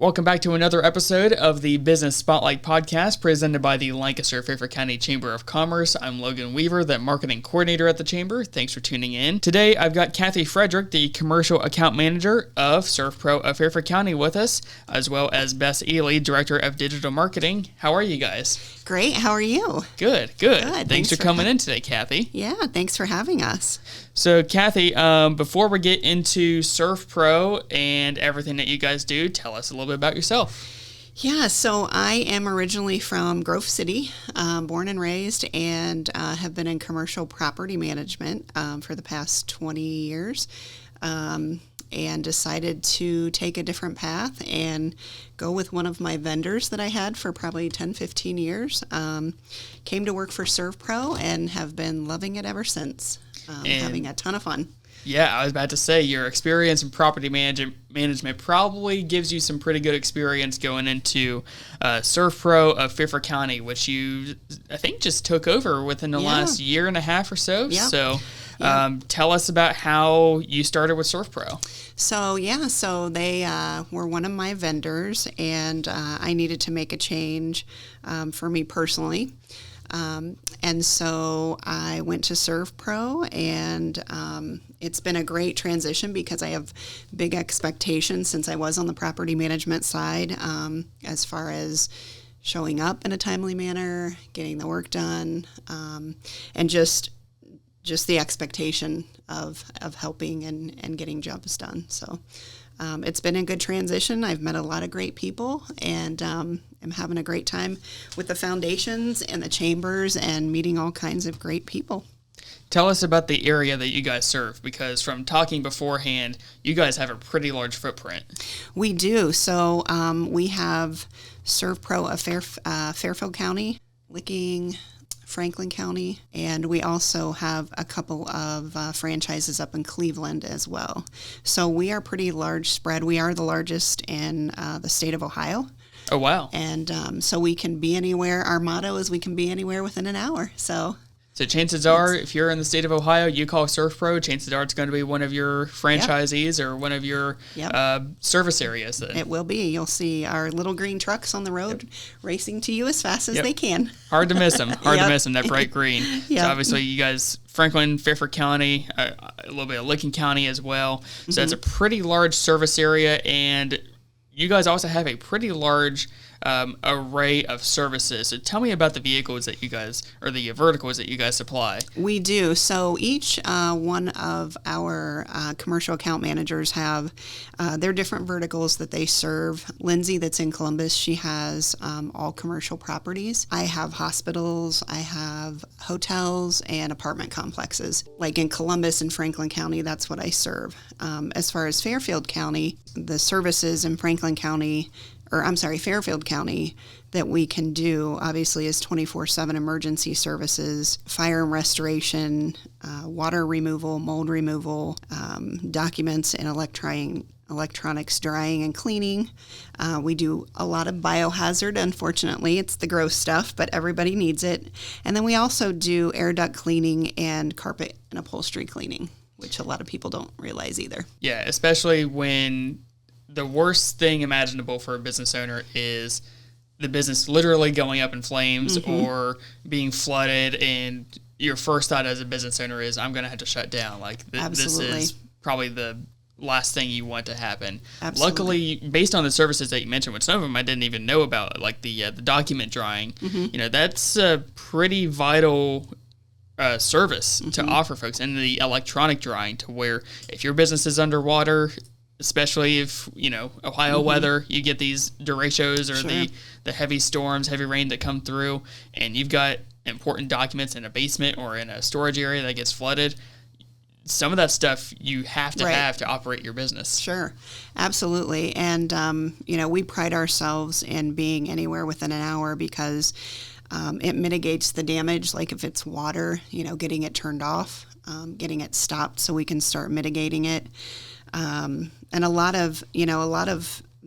Welcome back to another episode of the Business Spotlight Podcast presented by the Lancaster-Fairfield County Chamber of Commerce. I'm Logan Weaver, the Marketing Coordinator at the Chamber. Thanks for tuning in. Today, I've got Cathy Frederick, the Commercial Account Manager of SERVPRO of Fairfield County with us, as well as Bess Ely, Director of Digital Marketing. How are you guys? Great. How are you? Good. Thanks for coming in today, Cathy. Yeah, thanks for having us. So, Cathy, before we get into SERVPRO and everything that you guys do, tell us a little bit about yourself. Yeah, so I am originally from Grove City, born and raised, and have been in commercial property management for the past 20 years. And decided to take a different path and go with one of my vendors that I had for probably 10, 15 years. Came to work for SERVPRO and have been loving it ever since, having a ton of fun. Yeah, I was about to say, your experience in property management probably gives you some pretty good experience going into SERVPRO of Fairfield County, which you, I think, just took over within the last year and a half or so. Yep. So tell us about how you started with SERVPRO. So they were one of my vendors, and I needed to make a change for me personally. And so I went to SERVPRO, and it's been a great transition because I have big expectations since I was on the property management side, as far as showing up in a timely manner, getting the work done, and just the expectation of helping and getting jobs done. So it's been a good transition. I've met a lot of great people, and I'm having a great time with the foundations and the chambers and meeting all kinds of great people. Tell us about the area that you guys serve, because from talking beforehand, you guys have a pretty large footprint. We do. So we have SERVPRO of Fairfield County, Licking, Franklin County, and we also have a couple of franchises up in Cleveland as well. So we are pretty large spread. We are the largest in the state of Ohio. Oh, wow. And so we can be anywhere. Our motto is we can be anywhere within an hour. So chances are, if you're in the state of Ohio, you call SERVPRO, chances are it's going to be one of your franchisees or one of your service areas. Then. It will be. You'll see our little green trucks on the road racing to you as fast as they can. Hard to miss them. That bright green. So obviously you guys, Franklin, Fairfield County, a little bit of Licking County as well. So it's a pretty large service area, and you guys also have a pretty large array of services. So tell me about the vehicles that you guys, or the verticals that you guys supply. We do. So each one of our commercial account managers have their different verticals that they serve. Lindsay, that's in Columbus, she has all commercial properties. I have hospitals, I have hotels, and apartment complexes. Like in Columbus and Franklin County, that's what I serve. As far as Fairfield County, the services in Fairfield County that we can do, obviously, is 24/7 emergency services, fire and restoration, water removal, mold removal, documents and electronics drying and cleaning. We do a lot of biohazard, unfortunately. It's the gross stuff, but everybody needs it. And then we also do air duct cleaning and carpet and upholstery cleaning, which a lot of people don't realize either. Yeah, especially when the worst thing imaginable for a business owner is the business literally going up in flames or being flooded, and your first thought as a business owner is, I'm going to have to shut down. This is probably the last thing you want to happen. Absolutely. Luckily, based on the services that you mentioned, which some of them I didn't even know about, like the document drying, that's a pretty vital service to offer folks, and the electronic drying, to where if your business is underwater, especially if, Ohio weather, you get these derechos or the heavy storms, heavy rain that come through, and you've got important documents in a basement or in a storage area that gets flooded. Some of that stuff you have to have to operate your business. Sure, absolutely. And, we pride ourselves in being anywhere within an hour because it mitigates the damage, like if it's water, getting it turned off, getting it stopped so we can start mitigating it. And a lot of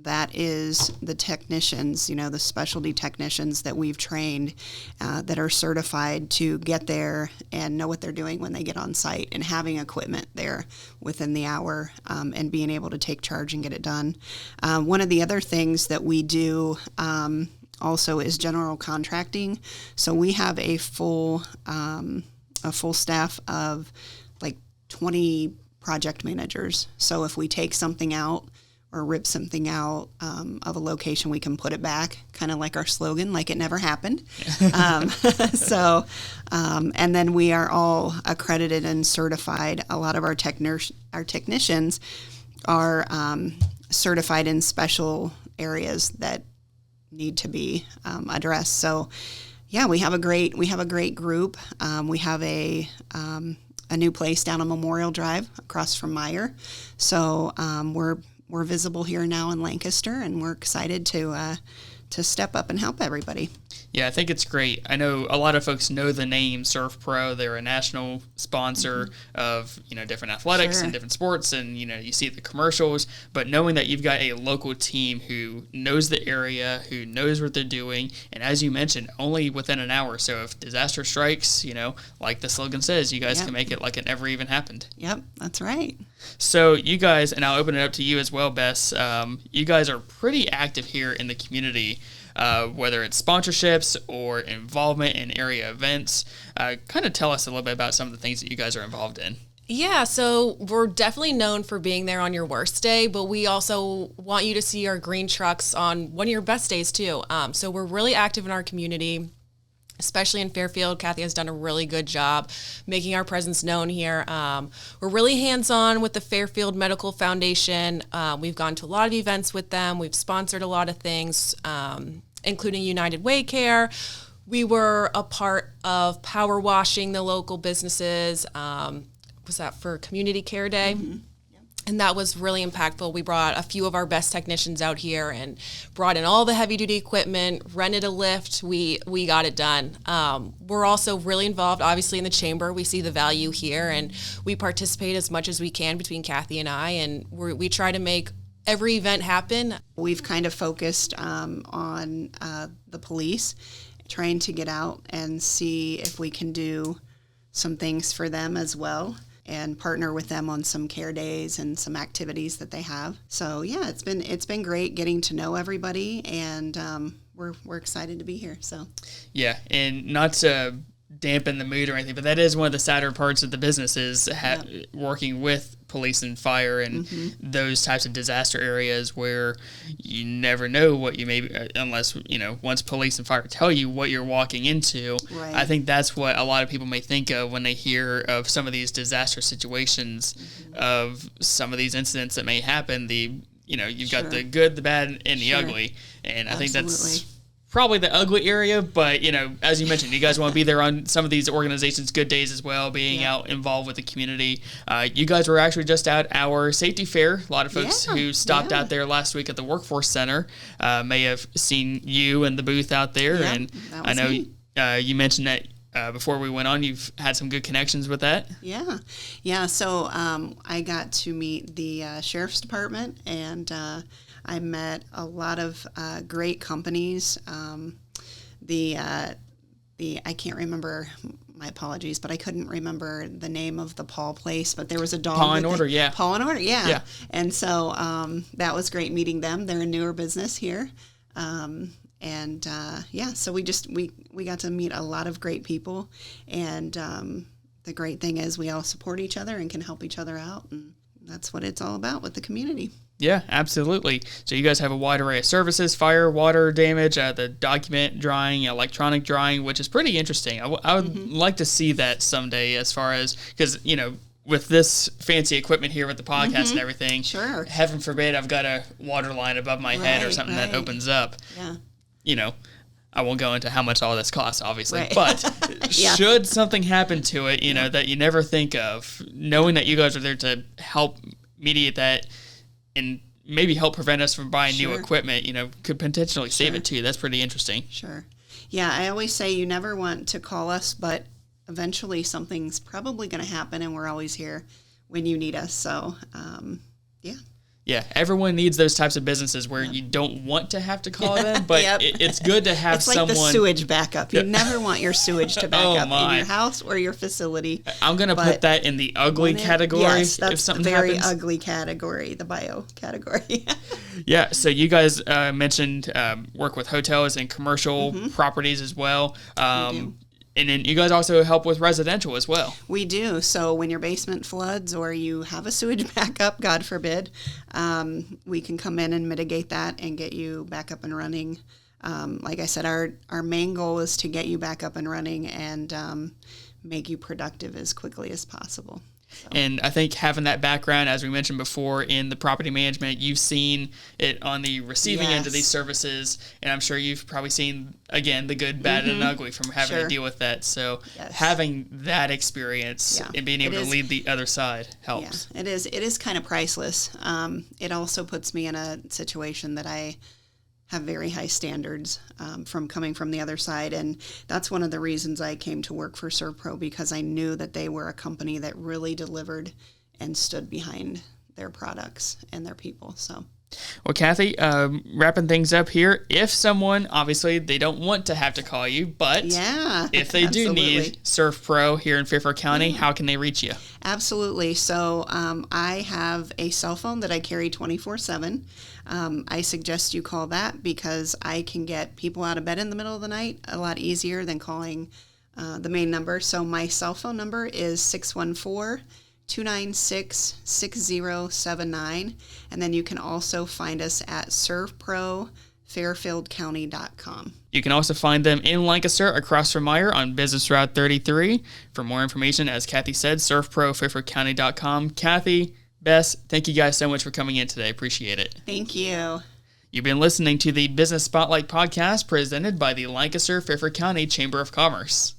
that is the technicians, the specialty technicians that we've trained that are certified to get there and know what they're doing when they get on site, and having equipment there within the hour and being able to take charge and get it done. One of the other things that we do also is general contracting. So we have a full staff of like 20 project managers. So if we take something out or rip something out of a location, we can put it back, kind of like our slogan, like it never happened. And then we are all accredited and certified. A lot of our technicians are certified in special areas that need to be addressed. So yeah, we have a great group. We have a new place down on Memorial Drive across from Meyer. So we're visible here now in Lancaster, and we're excited to step up and help everybody. Yeah, I think it's great. I know a lot of folks know the name SERVPRO. They're a national sponsor of, different athletics and different sports, and, you see the commercials. But knowing that you've got a local team who knows the area, who knows what they're doing, and as you mentioned, only within an hour. So if disaster strikes, like the slogan says, you guys can make it like it never even happened. Yep, that's right. So you guys, and I'll open it up to you as well, Bess, you guys are pretty active here in the community. Whether it's sponsorships or involvement in area events. Kind of tell us a little bit about some of the things that you guys are involved in. Yeah, so we're definitely known for being there on your worst day, but we also want you to see our green trucks on one of your best days too. So we're really active in our community, especially in Fairfield. Cathy has done a really good job making our presence known here. We're really hands-on with the Fairfield Medical Foundation. We've gone to a lot of events with them. We've sponsored a lot of things, including United Way Care. We were a part of power washing the local businesses. Was that for Community Care Day? Mm-hmm. And that was really impactful. We brought a few of our best technicians out here and brought in all the heavy-duty equipment, rented a lift. We got it done. We're also really involved, obviously, in the chamber. We see the value here, and we participate as much as we can between Cathy and I, and we try to make every event happen. We've kind of focused on the police, trying to get out and see if we can do some things for them as well, and partner with them on some care days and some activities that they have. So yeah, it's been great getting to know everybody, and we're excited to be here. So yeah, and not to dampen the mood or anything, but that is one of the sadder parts of the business is working with police and fire and those types of disaster areas where you never know what you may be, unless, once police and fire tell you what you're walking into. Right. I think that's what a lot of people may think of when they hear of some of these disaster situations, of some of these incidents that may happen. You've got the good, the bad, and the ugly. And I think that's probably the ugly area, but, as you mentioned, you guys want to be there on some of these organizations' good days as well, being out involved with the community. You guys were actually just at our safety fair. A lot of folks who stopped out there last week at the Workforce Center may have seen you in the booth out there. Yeah, and I know you mentioned that before we went on, you've had some good connections with that. Yeah. So I got to meet the Sheriff's Department, and I met a lot of great companies. I can't remember, my apologies, but I couldn't remember the name of the Paw place, but there was a dog. Paw and Order, Paw and Order, yeah. And so that was great meeting them. They're a newer business here. So we got to meet a lot of great people, and the great thing is we all support each other and can help each other out, and that's what it's all about with the community. Yeah, absolutely. So you guys have a wide array of services: fire, water damage, the document drawing, electronic drawing, which is pretty interesting. I would like to see that someday, as far as, because, with this fancy equipment here with the podcast and everything, heaven forbid I've got a water line above my head or something that opens up. Yeah. I won't go into how much all this costs, obviously, but should something happen to it, that you never think of, knowing that you guys are there to help mediate that and maybe help prevent us from buying new equipment, could potentially save it too. That's pretty interesting. Sure. Yeah, I always say you never want to call us, but eventually something's probably going to happen, and we're always here when you need us. So, Yeah, everyone needs those types of businesses where you don't want to have to call them, but it's good to have someone. It's like the sewage backup. You never want your sewage to back up in your house or your facility. I'm going to put that in the ugly category. Yes, that's if something the very happens. Ugly category, the bio category. Yeah, so you guys mentioned work with hotels and commercial properties as well. We do. And then you guys also help with residential as well. We do. So when your basement floods or you have a sewage backup, God forbid, we can come in and mitigate that and get you back up and running. Like I said, our main goal is to get you back up and running and make you productive as quickly as possible. So. And I think having that background, as we mentioned before, in the property management, you've seen it on the receiving end of these services, and I'm sure you've probably seen, again, the good, bad, and ugly from having to deal with that. So having that experience and being able to lead the other side helps. Yeah, it is. It is kind of priceless. It also puts me in a situation that I have very high standards from coming from the other side. And that's one of the reasons I came to work for SERVPRO, because I knew that they were a company that really delivered and stood behind their products and their people. So. Well, Cathy, wrapping things up here, if someone, obviously, they don't want to have to call you, but if they do need SERVPRO here in Fairfield County, how can they reach you? Absolutely. So I have a cell phone that I carry 24/7. I suggest you call that because I can get people out of bed in the middle of the night a lot easier than calling the main number. So my cell phone number is 614-296-6079. And then you can also find us at SERVPROFairfieldCounty.com. You can also find them in Lancaster across from Meyer on Business Route 33. For more information, as Cathy said, SERVPROFairfieldCounty.com. Cathy, Bess, thank you guys so much for coming in today. Appreciate it. Thank you. You've been listening to the Business Spotlight podcast presented by the Lancaster Fairfield County Chamber of Commerce.